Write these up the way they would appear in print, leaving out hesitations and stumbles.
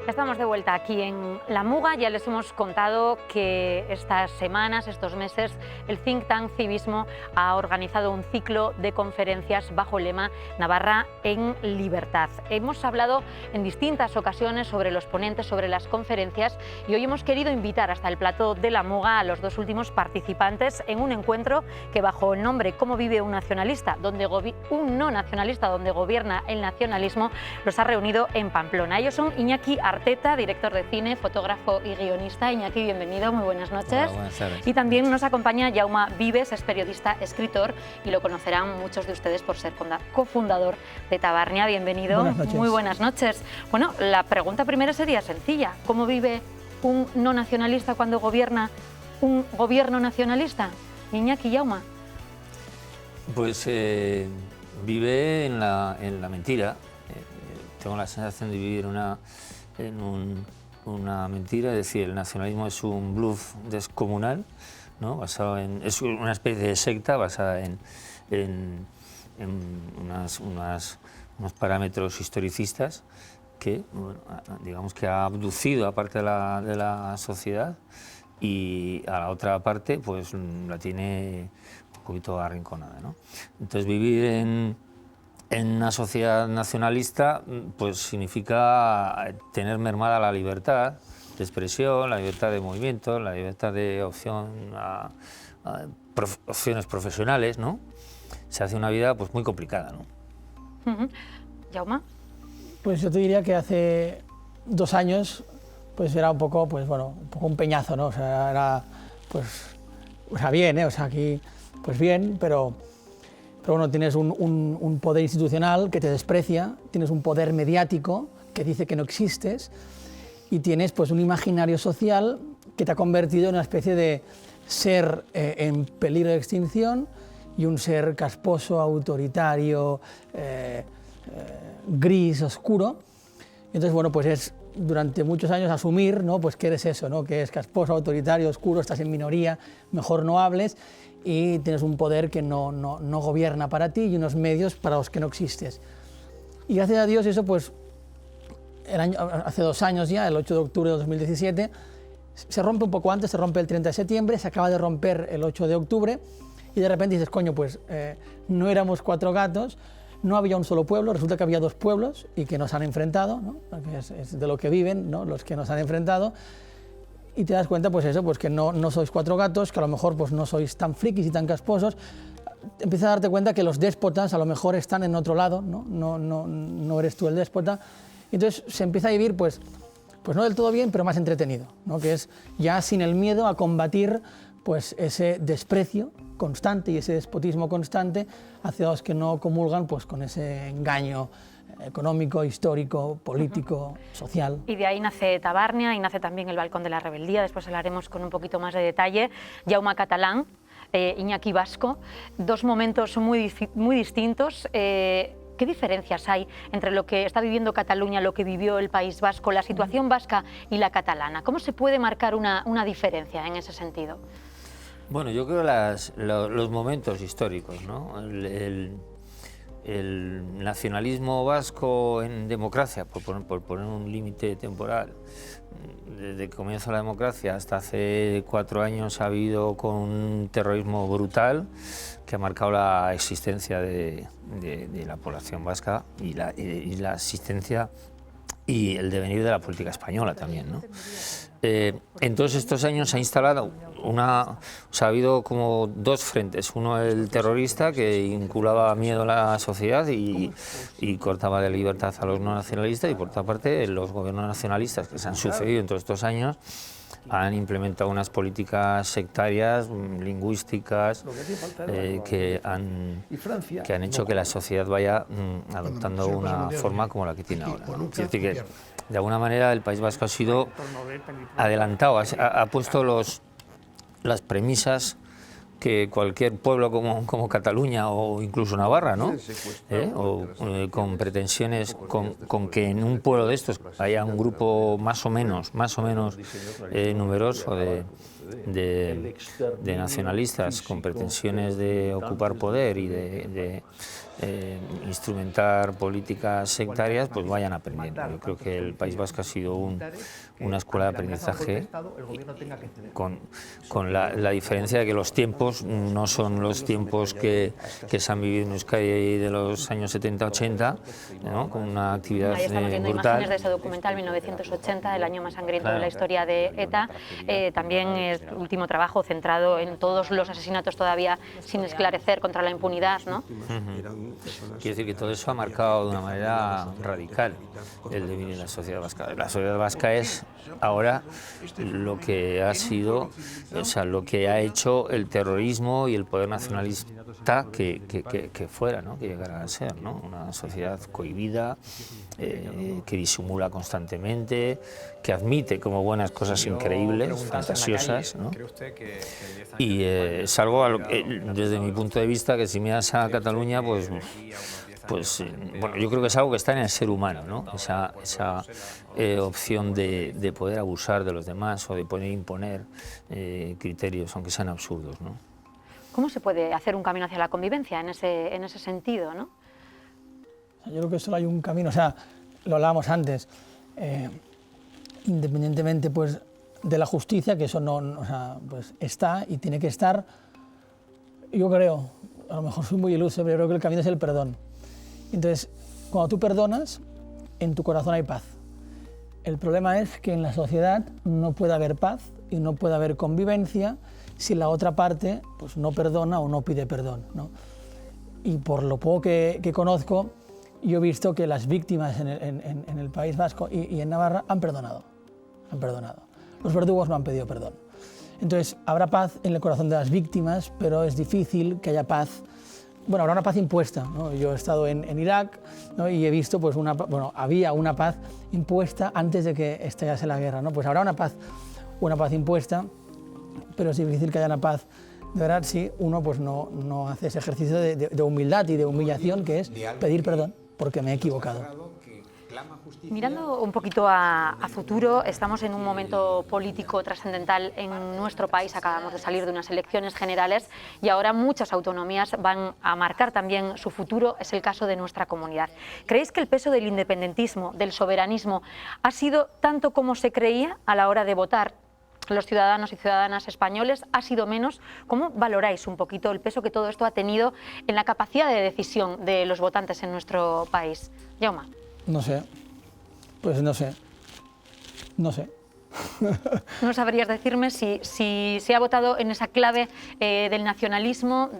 Estamos de vuelta aquí en La Muga. Ya les hemos contado que estas semanas, estos meses, el Think Tank Civismo ha organizado un ciclo de conferencias bajo el lema Navarra en Libertad. Hemos hablado en distintas ocasiones sobre los ponentes, sobre las conferencias, y hoy hemos querido invitar hasta el plató de La Muga a los dos últimos participantes en un encuentro que, bajo el nombre ¿Cómo vive un nacionalista?, un no nacionalista donde gobierna el nacionalismo, los ha reunido en Pamplona. Ellos son Iñaki Arteta, director de cine, fotógrafo y guionista. Iñaki, bienvenido, muy buenas noches. Hola, buenas tardes. Y también nos acompaña Jaume Vives, es periodista, escritor, y lo conocerán muchos de ustedes por ser cofundador de Tabarnia. Bienvenido. Buenas noches. Muy buenas noches. Bueno, la pregunta primera sería sencilla. ¿Cómo vive un no nacionalista cuando gobierna un gobierno nacionalista? Iñaki, Jaume. Pues vive en la mentira. Tengo la sensación de vivir en una mentira, es decir, el nacionalismo es un bluff descomunal, ¿no? Es una especie de secta basada en unos parámetros historicistas que, bueno, digamos que ha abducido a parte de la sociedad, y a la otra parte pues la tiene un poquito arrinconada, ¿no? Entonces vivir en una sociedad nacionalista pues significa tener mermada la libertad de expresión, la libertad de movimiento, la libertad de opción a opciones profesionales, ¿no? Se hace una vida pues muy complicada, ¿no? Jaume. Pues yo te diría que hace 2 años pues era un poco, pues bueno, un poco un peñazo, ¿no? O sea, era pues, o sea, bien, ¿eh? O sea, aquí pues bien, pero bueno, tienes un poder institucional que te desprecia, tienes un poder mediático que dice que no existes, y tienes pues un imaginario social que te ha convertido en una especie de ser en peligro de extinción, y un ser casposo, autoritario, gris, oscuro. Entonces, bueno, pues es durante muchos años asumir, ¿no? Pues que eres eso, ¿no? Que es casposo, autoritario, oscuro, estás en minoría, mejor no hables, y tienes un poder que no gobierna para ti y unos medios para los que no existes. Y gracias a Dios eso, pues hace 2 años ya, el 8 de octubre de 2017, se rompe un poco antes, se rompe el 30 de septiembre, se acaba de romper el 8 de octubre, y de repente dices, coño, pues no éramos 4 gatos, no había un solo pueblo, resulta que había 2 pueblos y que nos han enfrentado, ¿no? Porque es de lo que viven, ¿no? Los que nos han enfrentado. Y te das cuenta, pues eso, pues que no sois 4 gatos, que a lo mejor pues no sois tan frikis y tan casposos. Empiezas a darte cuenta que los déspotas a lo mejor están en otro lado, ¿no? No eres tú el déspota. Entonces se empieza a vivir pues no del todo bien, pero más entretenido, ¿no? Que es ya sin el miedo a combatir pues ese desprecio constante y ese despotismo constante hacia los que no comulgan pues con ese engaño económico, histórico, político, social. Y de ahí nace Tabarnia y nace también el Balcón de la Rebeldía. Después hablaremos con un poquito más de detalle. Jaume Catalán, Iñaki Vasco, 2 momentos muy distintos. ¿Qué diferencias hay entre lo que está viviendo Cataluña, lo que vivió el País Vasco, la situación vasca y la catalana? ¿Cómo se puede marcar una diferencia en ese sentido? Bueno, yo creo los momentos históricos, ¿no? El nacionalismo vasco en democracia, por poner un límite temporal, desde que comienza la democracia hasta hace 4 años ha habido con un terrorismo brutal que ha marcado la existencia de la población vasca y la existencia y el devenir de la política española también, ¿no? En todos estos años se ha instalado ha habido como 2 frentes, uno el terrorista que inculaba miedo a la sociedad y cortaba de libertad a los no nacionalistas, y por otra parte los gobiernos nacionalistas que se han sucedido en todos estos años han implementado unas políticas sectarias, lingüísticas, que han hecho que la sociedad vaya adoptando una forma como la que tiene ahora. Es decir, que de alguna manera el País Vasco ha sido adelantado, ha puesto las premisas que cualquier pueblo como Cataluña o incluso Navarra, ¿no? Con pretensiones, con que en un pueblo de estos haya un grupo más o menos numeroso de nacionalistas con pretensiones de ocupar poder y de instrumentar políticas sectarias, pues vayan aprendiendo. Yo creo que el País Vasco ha sido una escuela de aprendizaje con la diferencia de que los tiempos no son los tiempos que se han vivido en Euskadi de los años 70-80, ¿no? Con una actividad Ahí estamos viendo brutal. imágenes de ese documental 1980, el año más sangriento de la historia de ETA. También es el último trabajo centrado en todos los asesinatos todavía sin esclarecer contra la impunidad, ¿no? Quiere decir que todo eso ha marcado de una manera radical el devenir de la sociedad vasca. La sociedad vasca es ahora lo que ha sido, o sea, lo que ha hecho el terrorismo y el poder nacionalista que fuera, ¿no? Que llegara a ser, ¿no? Una sociedad cohibida, que disimula constantemente, que admite como buenas cosas increíbles, fantasiosas, ¿no? Y es algo a lo que, desde mi punto de vista, que si miras a Cataluña, pues bueno, yo creo que es algo que está en el ser humano, ¿no? Esa opción de poder abusar de los demás o de poder imponer criterios, aunque sean absurdos, ¿no? ¿Cómo se puede hacer un camino hacia la convivencia en ese sentido, ¿no? Yo creo que solo hay un camino, o sea, lo hablábamos antes, independientemente pues, de la justicia, que eso no, o sea, pues está y tiene que estar. Yo creo, a lo mejor soy muy iluso, pero yo creo que el camino es el perdón. Entonces, cuando tú perdonas, en tu corazón hay paz. El problema es que en la sociedad no puede haber paz y no puede haber convivencia si la otra parte pues, no perdona o no pide perdón, ¿no? Y por lo poco que conozco, yo he visto que las víctimas en el País Vasco y en Navarra han perdonado. Los verdugos no han pedido perdón. Entonces, habrá paz en el corazón de las víctimas, pero es difícil que haya paz. Bueno, habrá una paz impuesta, ¿no? Yo he estado en Irak, ¿no? Y he visto, pues, había una paz impuesta antes de que estallase la guerra, ¿no? Pues habrá una paz impuesta, pero es difícil que haya una paz de verdad si uno pues, no hace ese ejercicio de humildad y de humillación, que es pedir perdón porque me he equivocado. Mirando un poquito a futuro, estamos en un momento político trascendental en nuestro país. Acabamos de salir de unas elecciones generales y ahora muchas autonomías van a marcar también su futuro. Es el caso de nuestra comunidad. ¿Creéis que el peso del independentismo, del soberanismo, ha sido tanto como se creía a la hora de votar los ciudadanos y ciudadanas españoles? ¿Ha sido menos? ¿Cómo valoráis un poquito el peso que todo esto ha tenido en la capacidad de decisión de los votantes en nuestro país? Jaume. No sé, pues no sé. ¿No sabrías decirme si se ha votado en esa clave del nacionalismo?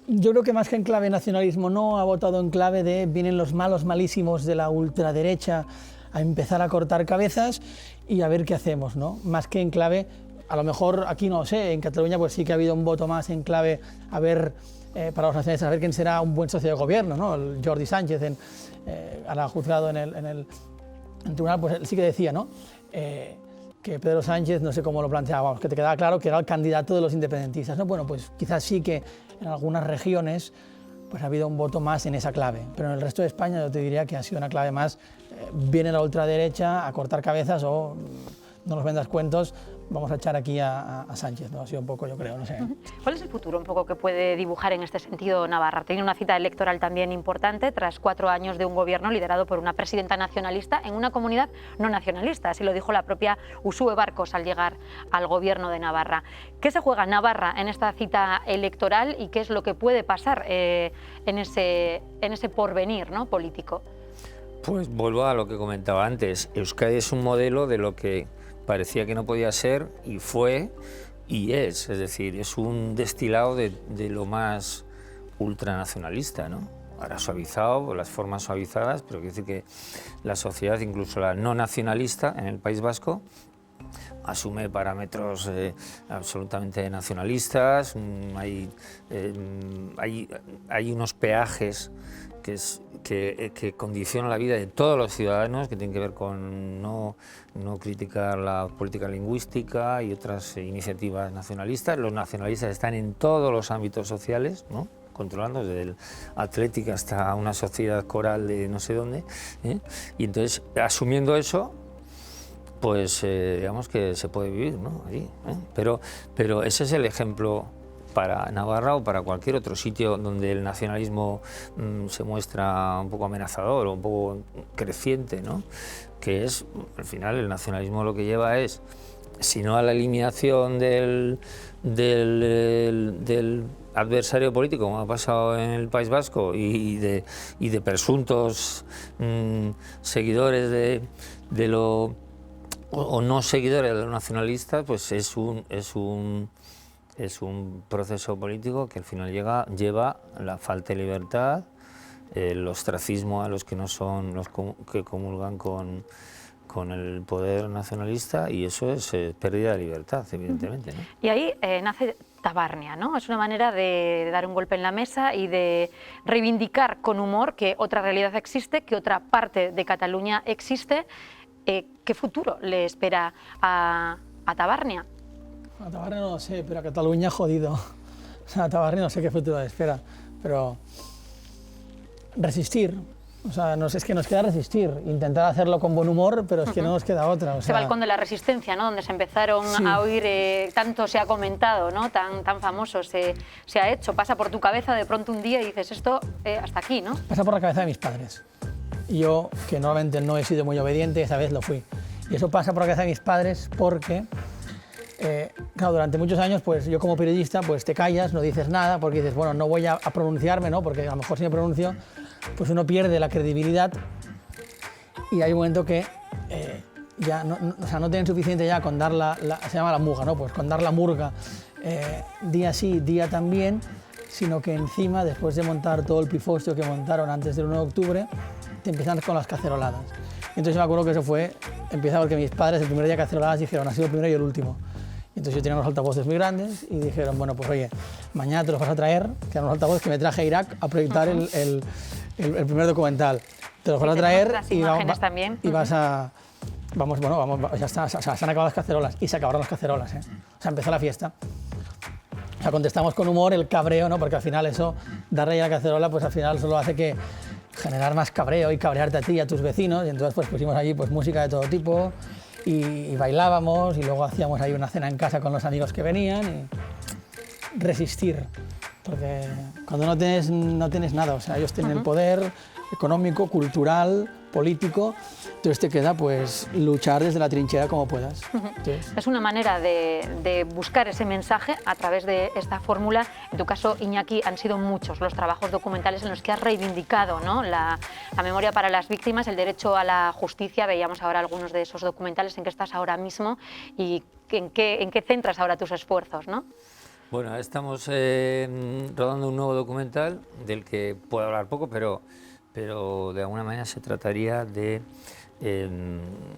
Yo creo que más que en clave nacionalismo no, ha votado en clave de vienen los malos malísimos de la ultraderecha a empezar a cortar cabezas y a ver qué hacemos, ¿no? Más que en clave, a lo mejor aquí no sé, en Cataluña pues sí que ha habido un voto más en clave a ver, para los nacionalistas, a ver quién será un buen socio de gobierno, ¿no? El Jordi Sánchez, ahora juzgado en el tribunal, pues él sí que decía, ¿no? Que Pedro Sánchez, no sé cómo lo planteaba, vamos, que te quedaba claro que era el candidato de los independentistas, ¿no? Bueno, pues quizás sí que en algunas regiones pues ha habido un voto más en esa clave, pero en el resto de España yo te diría que ha sido una clave más, viene la ultraderecha a cortar cabezas o no nos vendas cuentos, vamos a echar aquí a Sánchez, ¿no? Ha sido un poco, yo creo, no sé. ¿Cuál es el futuro un poco que puede dibujar en este sentido Navarra? Tiene una cita electoral también importante tras 4 años de un gobierno liderado por una presidenta nacionalista en una comunidad no nacionalista, así lo dijo la propia Uxue Barkos al llegar al gobierno de Navarra. ¿Qué se juega Navarra en esta cita electoral y qué es lo que puede pasar en ese porvenir, ¿no?, político? Pues vuelvo a lo que comentaba antes. Euskadi es un modelo de lo que parecía que no podía ser y fue y es decir, es un destilado de lo más ultranacionalista, ¿no? Ahora suavizado, las formas suavizadas, pero quiere decir que la sociedad, incluso la no nacionalista en el País Vasco, asume parámetros absolutamente nacionalistas, hay unos peajes que condicionan la vida de todos los ciudadanos, que tienen que ver con no criticar la política lingüística y otras iniciativas nacionalistas. Los nacionalistas están en todos los ámbitos sociales, ¿no?, controlando, desde el Athletic hasta una sociedad coral de no sé dónde, ¿eh? Y entonces, asumiendo eso, pues digamos que se puede vivir, ¿no? Allí, ¿eh? Pero ese es el ejemplo para Navarra o para cualquier otro sitio donde el nacionalismo se muestra un poco amenazador o un poco creciente, ¿no? Que es, al final, el nacionalismo lo que lleva es, si no a la eliminación del adversario político, como ha pasado en el País Vasco, y de presuntos seguidores de lo o no seguidores de los nacionalistas, pues es un proceso político que al final lleva la falta de libertad, el ostracismo a los que no son los que comulgan con el poder nacionalista, y eso es pérdida de libertad, evidentemente, ¿no? Y ahí nace Tabarnia, ¿no? Es una manera de dar un golpe en la mesa y de reivindicar con humor que otra realidad existe, que otra parte de Cataluña existe. ¿Qué futuro le espera a Tabarnia? A Tabarnia no lo sé, pero a Cataluña jodido. A Tabarnia no sé qué futuro le espera, pero resistir. O sea, es que nos queda resistir, intentar hacerlo con buen humor, pero es que no nos queda otra. O sea, ese balcón de la resistencia, ¿no? Donde se empezaron a oír, tanto se ha comentado, ¿no? Tan famoso se ha hecho. Pasa por tu cabeza de pronto un día y dices, esto hasta aquí, ¿no? Pasa por la cabeza de mis padres. Yo, que normalmente no he sido muy obediente, esa vez lo fui. Y eso pasa por la cabeza de mis padres porque, claro, durante muchos años, pues yo como periodista, pues te callas, no dices nada, porque dices, bueno, no voy a pronunciarme, ¿no? Porque a lo mejor si me pronuncio, pues uno pierde la credibilidad, y hay un momento que ya no tienen suficiente ya con dar se llama la muga, ¿no? Pues con dar la murga día sí, día también, sino que encima, después de montar todo el pifostio que montaron antes del 1 de octubre, te empiezan con las caceroladas. Entonces yo me acuerdo que eso empieza porque mis padres el primer día caceroladas dijeron, ha sido el primero y el último. Y entonces yo tenía unos altavoces muy grandes y dijeron, bueno, pues oye, mañana te los vas a traer, que eran unos altavoces que me traje a Irak a proyectar el primer documental. Te los vas a traer y vas a... Vamos, ya está, o sea, se han acabado las cacerolas, y se acabaron las cacerolas, ¿eh? O sea, empezó la fiesta. O sea, contestamos con humor el cabreo, ¿no? Porque al final eso, darle a la cacerola, pues al final solo hace que generar más cabreo y cabrearte a ti y a tus vecinos, y entonces pues pusimos allí pues música de todo tipo y bailábamos, y luego hacíamos ahí una cena en casa con los amigos que venían, y resistir, porque cuando no tienes nada, o sea, ellos tienen el poder económico, cultural, político, entonces te queda pues luchar desde la trinchera como puedas. Es una manera de buscar ese mensaje a través de esta fórmula. En tu caso, Iñaki, han sido muchos los trabajos documentales en los que has reivindicado, ¿no? la memoria para las víctimas, el derecho a la justicia. Veíamos ahora algunos de esos documentales. ¿En qué estás ahora mismo y en qué centras ahora tus esfuerzos, ¿no? Bueno, estamos rodando un nuevo documental del que puedo hablar poco, pero de alguna manera se trataría de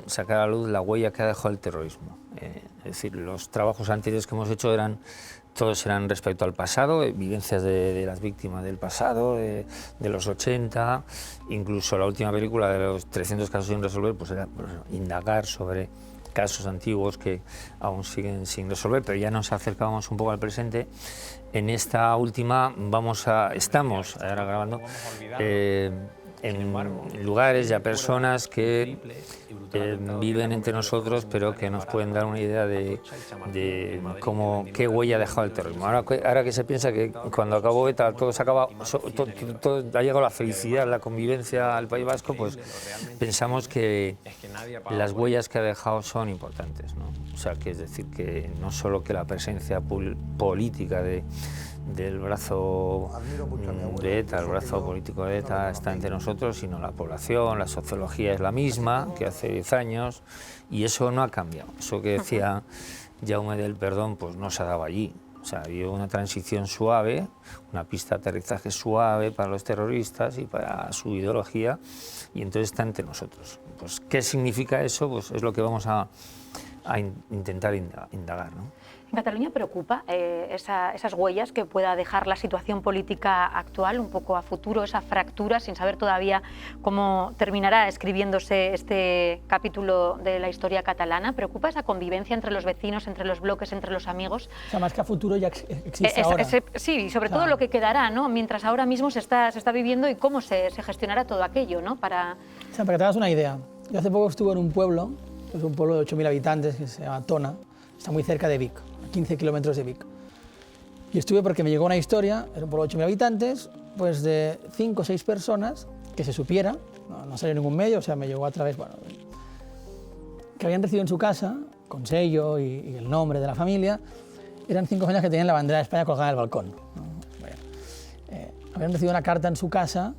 sacar a la luz la huella que ha dejado el terrorismo. Es decir, los trabajos anteriores que hemos hecho todos eran respecto al pasado, vivencias de las víctimas del pasado, de los 80, incluso la última película de los 300 casos sin resolver, pues era indagar sobre casos antiguos que aún siguen sin resolver, pero ya nos acercábamos un poco al presente. En esta última estamos ahora grabando en lugares y a personas que viven entre nosotros, pero que nos pueden dar una idea de qué huella ha dejado el terrorismo. Ahora que se piensa que cuando acabó ETA todo se acaba, todo ha llegado la felicidad, la convivencia al País Vasco, pues pensamos que las huellas que ha dejado son importantes, ¿no? O sea, que es decir, que no solo que la presencia política del brazo de ETA, el brazo político de ETA está entre nosotros, sino la población, la sociología es la misma que hace 10 años, y eso no ha cambiado. Eso que decía Jaume del perdón, pues no se ha dado allí. O sea, ha habido una transición suave, una pista de aterrizaje suave para los terroristas y para su ideología, y entonces está entre nosotros. Pues, ¿qué significa eso? Pues es lo que vamos a intentar indagar, ¿no? ¿En Cataluña preocupa esas huellas que pueda dejar la situación política actual un poco a futuro, esa fractura, sin saber todavía cómo terminará escribiéndose este capítulo de la historia catalana? ¿Preocupa esa convivencia entre los vecinos, entre los bloques, entre los amigos? O sea, más que a futuro ya existe ahora. Sí, y sobre todo lo que quedará, ¿no? Mientras ahora mismo se está viviendo, y cómo se gestionará todo aquello, ¿no? O sea, para que te hagas una idea, yo hace poco estuve en un pueblo es un pueblo de 8.000 habitantes que se llama Tona, está muy cerca de Vic, a 15 kilómetros de Vic. Y estuve porque me llegó una historia, era un pueblo de 8.000 habitantes, pues de 5 o 6 personas, que se supiera, no salió en ningún medio, o sea, me llegó a través, bueno, que habían recibido en su casa, con sello y el nombre de la familia, eran 5 familias que tenían la bandera de España colgada en el balcón, ¿no? Bueno, habían recibido una carta en su casa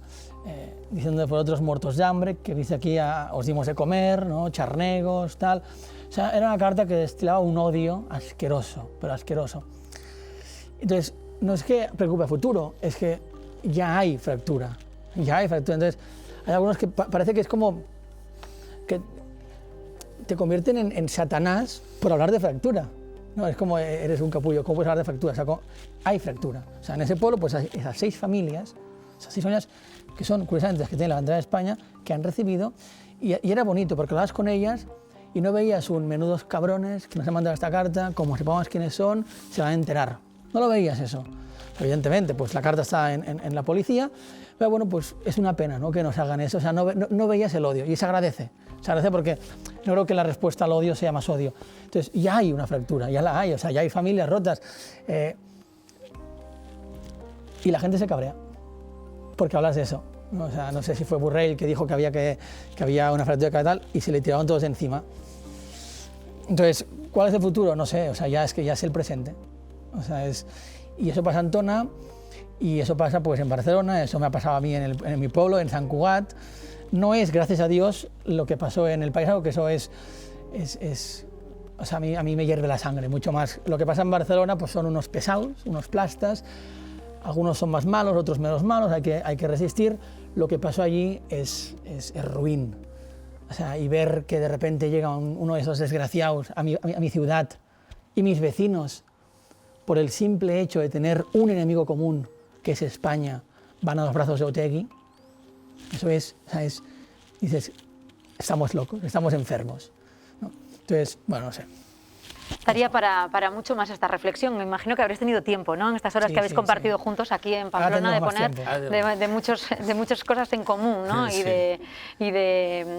diciendo por otros muertos de hambre, que dice aquí os dimos de comer, ¿no? Charnegos, tal. O sea, era una carta que destilaba un odio asqueroso, pero asqueroso. Entonces, no es que preocupe a futuro, es que ya hay fractura, ya hay fractura. Entonces, hay algunos que parece que es como que te convierten en Satanás por hablar de fractura. No, es como eres un capullo, ¿cómo puedes hablar de fractura? O sea, hay fractura. O sea, en ese pueblo, pues hay esas 6 familias, que son, curiosamente, las que tienen la bandera de España, que han recibido, y era bonito, porque hablabas con ellas y no veías un menudos cabrones que nos han mandado esta carta, como sepamos quiénes son, se van a enterar. No lo veías eso. Evidentemente, pues la carta está en la policía, pero bueno, pues es una pena, ¿no?, que nos hagan eso. O sea, no veías el odio, y se agradece. Se agradece porque no creo que la respuesta al odio sea más odio. Entonces, ya hay una fractura, ya la hay, o sea, ya hay familias rotas. Y la gente se cabrea, porque hablas de eso, ¿no? O sea, no sé si fue Borrell que dijo que había una fractura de tal, y se le tiraban todos encima. Entonces, ¿cuál es el futuro? No sé, o sea, ya es el presente. O sea, y eso pasa en Tona, y eso pasa pues en Barcelona, eso me ha pasado a mí en mi pueblo, en Sant Cugat. No es, gracias a Dios, lo que pasó en el País Vasco, que eso o sea, a mí me hierve la sangre, mucho más. Lo que pasa en Barcelona pues son unos pesados, unos plastas, algunos son más malos, otros menos malos, hay que resistir. Lo que pasó allí es ruin. O sea, y ver que de repente llega uno de esos desgraciados a mi ciudad, y mis vecinos, por el simple hecho de tener un enemigo común, que es España, van a los brazos de Otegi. Eso o sea, dices, estamos locos, estamos enfermos, ¿no? Entonces, bueno, no sé. Estaría para mucho más esta reflexión. Me imagino que habréis tenido tiempo, ¿no?, en estas horas que habéis compartido juntos aquí en Pamplona, de poner de muchas cosas en común, ¿no? Sí. y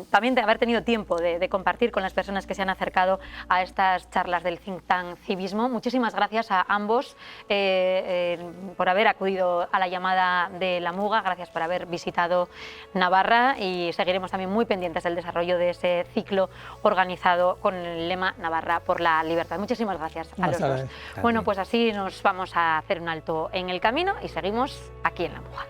también de haber tenido tiempo de compartir con las personas que se han acercado a estas charlas del Think Tank Civismo. Muchísimas gracias a ambos por haber acudido a la llamada de la Muga, gracias por haber visitado Navarra, y seguiremos también muy pendientes del desarrollo de ese ciclo organizado con el lema Navarra por la libertad. Muchísimas gracias a los dos. Bueno, pues así nos vamos a hacer un alto en el camino y seguimos aquí en La Muga.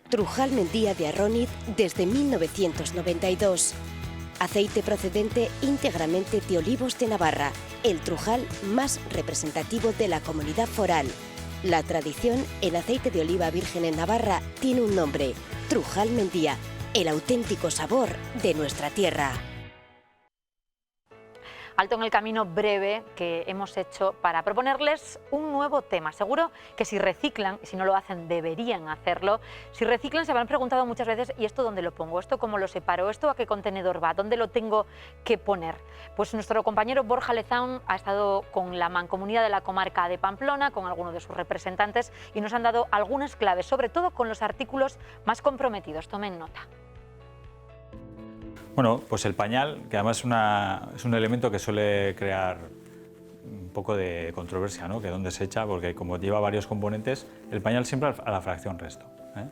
Trujal Mendía de Arroniz desde 1992. Aceite procedente íntegramente de olivos de Navarra, el Trujal más representativo de la comunidad foral. La tradición en aceite de oliva virgen en Navarra tiene un nombre: Trujal Mendía, el auténtico sabor de nuestra tierra. Alto en el camino breve que hemos hecho para proponerles un nuevo tema. Seguro que si reciclan, y si no lo hacen deberían hacerlo, si reciclan se habrán preguntado muchas veces: ¿y esto dónde lo pongo? ¿Esto cómo lo separo? ¿Esto a qué contenedor va? ¿Dónde lo tengo que poner? Pues nuestro compañero Borja Lezaun ha estado con la Mancomunidad de la Comarca de Pamplona, con algunos de sus representantes, y nos han dado algunas claves, sobre todo con los artículos más comprometidos. Tomen nota. Bueno, pues el pañal, que además es un elemento que suele crear un poco de controversia, ¿no?, que dónde se echa, porque como lleva varios componentes, el pañal siempre a la fracción resto, ¿eh?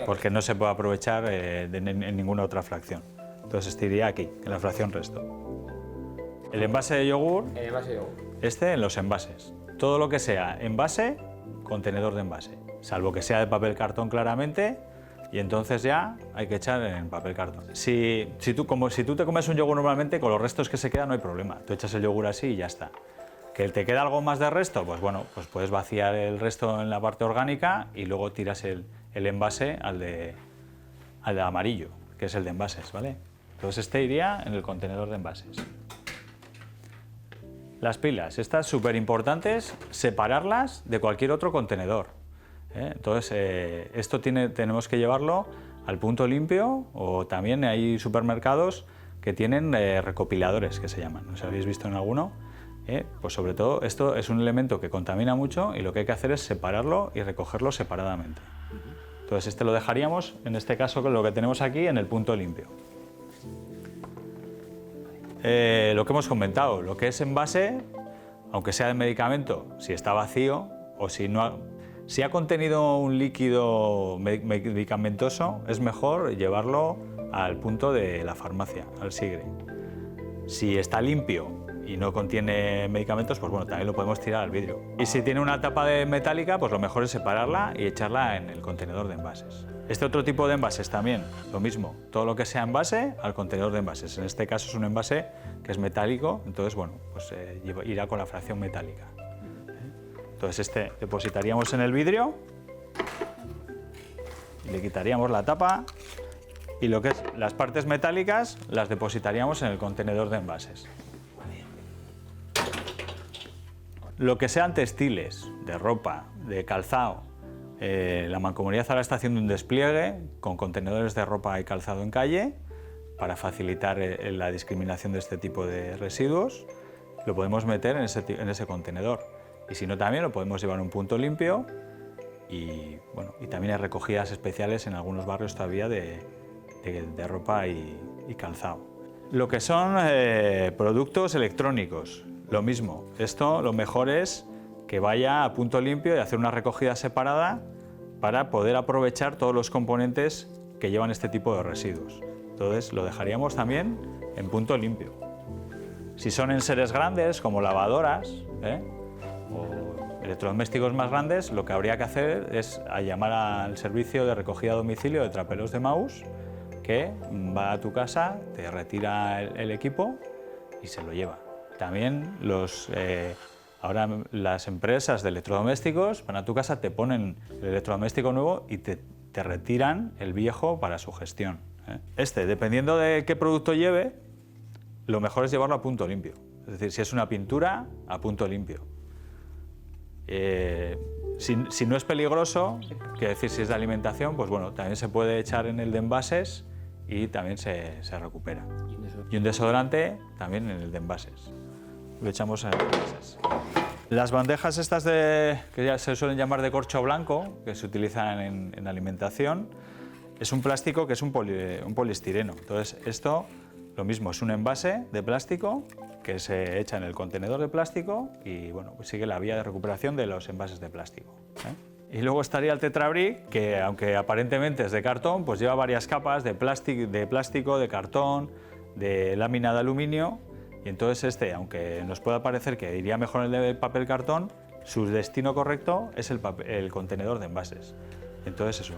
Porque no se puede aprovechar en ninguna otra fracción. Entonces este iría aquí, en la fracción resto. El envase de yogur, este en los envases. Todo lo que sea envase, contenedor de envase, salvo que sea de papel cartón claramente. Y entonces ya hay que echar en papel cartón. Si tú te comes un yogur normalmente, con los restos que se quedan no hay problema. Tú echas el yogur así y ya está. ¿Que te queda algo más de resto? Pues bueno, pues puedes vaciar el resto en la parte orgánica y luego tiras el envase al de amarillo, que es el de envases, ¿vale? Entonces este iría en el contenedor de envases. Las pilas, estas súper importantes, separarlas de cualquier otro contenedor. Entonces, esto tenemos que llevarlo al punto limpio, o también hay supermercados que tienen recopiladores, que se llaman. ¿No os habéis visto en alguno? Pues sobre todo, esto es un elemento que contamina mucho y lo que hay que hacer es separarlo y recogerlo separadamente. Entonces, este lo dejaríamos, en este caso, con lo que tenemos aquí, en el punto limpio. Lo que hemos comentado, lo que es envase, aunque sea de medicamento, si está vacío o si ha contenido un líquido medicamentoso, es mejor llevarlo al punto de la farmacia, al SIGRE. Si está limpio y no contiene medicamentos, pues bueno, también lo podemos tirar al vidrio. Y si tiene una tapa metálica, pues lo mejor es separarla y echarla en el contenedor de envases. Este otro tipo de envases también, lo mismo, todo lo que sea envase al contenedor de envases. En este caso es un envase que es metálico, entonces bueno, pues irá con la fracción metálica. Entonces este depositaríamos en el vidrio, le quitaríamos la tapa y lo que es las partes metálicas las depositaríamos en el contenedor de envases. Lo que sean textiles, de ropa, de calzado, la Mancomunidad ahora está haciendo un despliegue con contenedores de ropa y calzado en calle para facilitar la discriminación de este tipo de residuos. Lo podemos meter en ese contenedor y si no también lo podemos llevar a un punto limpio y, bueno, y también hay recogidas especiales en algunos barrios todavía de ropa y calzado. Lo que son productos electrónicos, lo mismo. Esto lo mejor es que vaya a punto limpio y hacer una recogida separada para poder aprovechar todos los componentes que llevan este tipo de residuos. Entonces lo dejaríamos también en punto limpio. Si son enseres grandes como lavadoras o electrodomésticos más grandes, lo que habría que hacer es llamar al servicio de recogida a domicilio de Traperos de Maús, que va a tu casa, te retira el equipo y se lo lleva. También ahora las empresas de electrodomésticos van a tu casa, te ponen el electrodoméstico nuevo y te retiran el viejo para su gestión. Dependiendo de qué producto lleve, lo mejor es llevarlo a punto limpio. Es decir, si es una pintura, a punto limpio. Si no es peligroso, quiere decir si es de alimentación, pues bueno, también se puede echar en el de envases y también se recupera. Y un desodorante también en el de envases. Lo echamos en envases. Las bandejas estas que ya se suelen llamar de corcho blanco, que se utilizan en alimentación, es un plástico que es un poliestireno. Entonces esto, lo mismo, es un envase de plástico que se echa en el contenedor de plástico y bueno, pues sigue la vía de recuperación de los envases de plástico. Y luego estaría el Tetrabric, que aunque aparentemente es de cartón, pues lleva varias capas de plástico, de cartón, de lámina de aluminio. Y entonces aunque nos pueda parecer que iría mejor el de papel cartón, su destino correcto es el contenedor de envases. Entonces eso,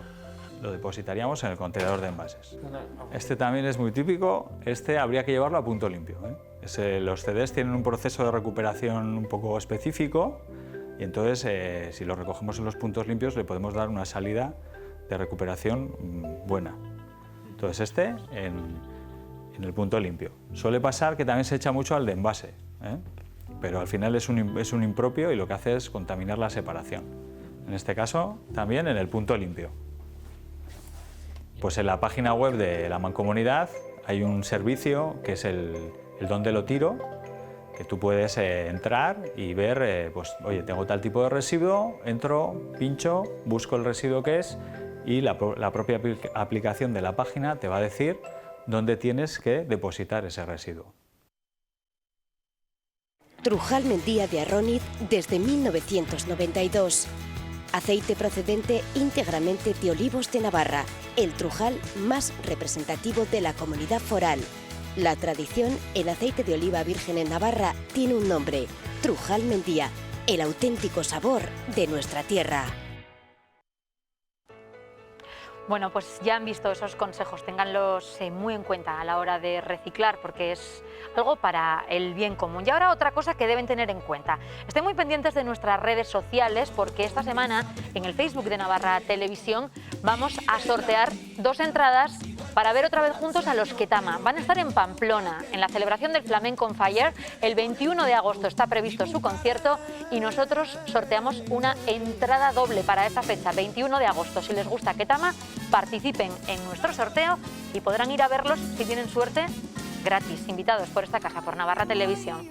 lo depositaríamos en el contenedor de envases. Este también es muy típico, habría que llevarlo a punto limpio. Los CDs tienen un proceso de recuperación un poco específico y entonces si lo recogemos en los puntos limpios le podemos dar una salida de recuperación buena. Entonces en el punto limpio. Suele pasar que también se echa mucho al de envase, pero al final es un impropio y lo que hace es contaminar la separación. En este caso también en el punto limpio. Pues en la página web de la Mancomunidad hay un servicio que es el Dónde lo tiro, que tú puedes entrar y ver, pues oye, tengo tal tipo de residuo, entro, pincho, busco el residuo que es y la propia aplicación de la página te va a decir dónde tienes que depositar ese residuo. Trujal Mendía de Arróniz desde 1992. Aceite procedente íntegramente de olivos de Navarra, el trujal más representativo de la comunidad foral. La tradición en aceite de oliva virgen en Navarra tiene un nombre, Trujal Mendía, el auténtico sabor de nuestra tierra. Bueno, pues ya han visto esos consejos, ténganlos muy en cuenta a la hora de reciclar porque es algo para el bien común. Y ahora otra cosa que deben tener en cuenta. Estén muy pendientes de nuestras redes sociales porque esta semana en el Facebook de Navarra Televisión vamos a sortear 2 entradas para ver otra vez juntos a los Ketama. Van a estar en Pamplona, en la celebración del Flamenco on Fire. El 21 de agosto está previsto su concierto y nosotros sorteamos una entrada doble para esa fecha, 21 de agosto. Si les gusta Ketama, participen en nuestro sorteo y podrán ir a verlos, si tienen suerte, gratis, invitados por esta casa, por Navarra Televisión.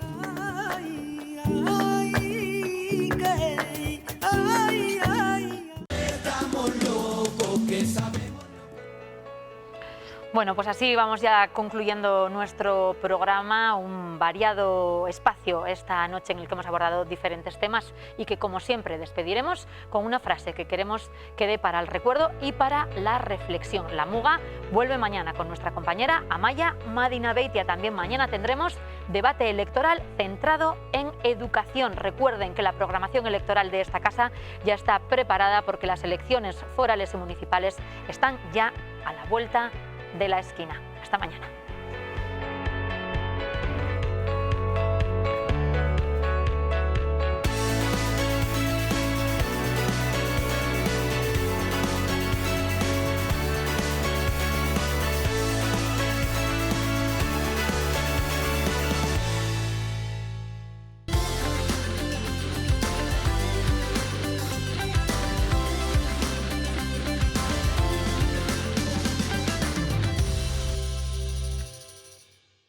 Bueno, pues así vamos ya concluyendo nuestro programa, un variado espacio esta noche en el que hemos abordado diferentes temas y que, como siempre, despediremos con una frase que queremos quede para el recuerdo y para la reflexión. La Muga vuelve mañana con nuestra compañera Amaya Madinabeitia. También mañana tendremos debate electoral centrado en educación. Recuerden que la programación electoral de esta casa ya está preparada porque las elecciones forales y municipales están ya a la vuelta de la esquina. Hasta mañana.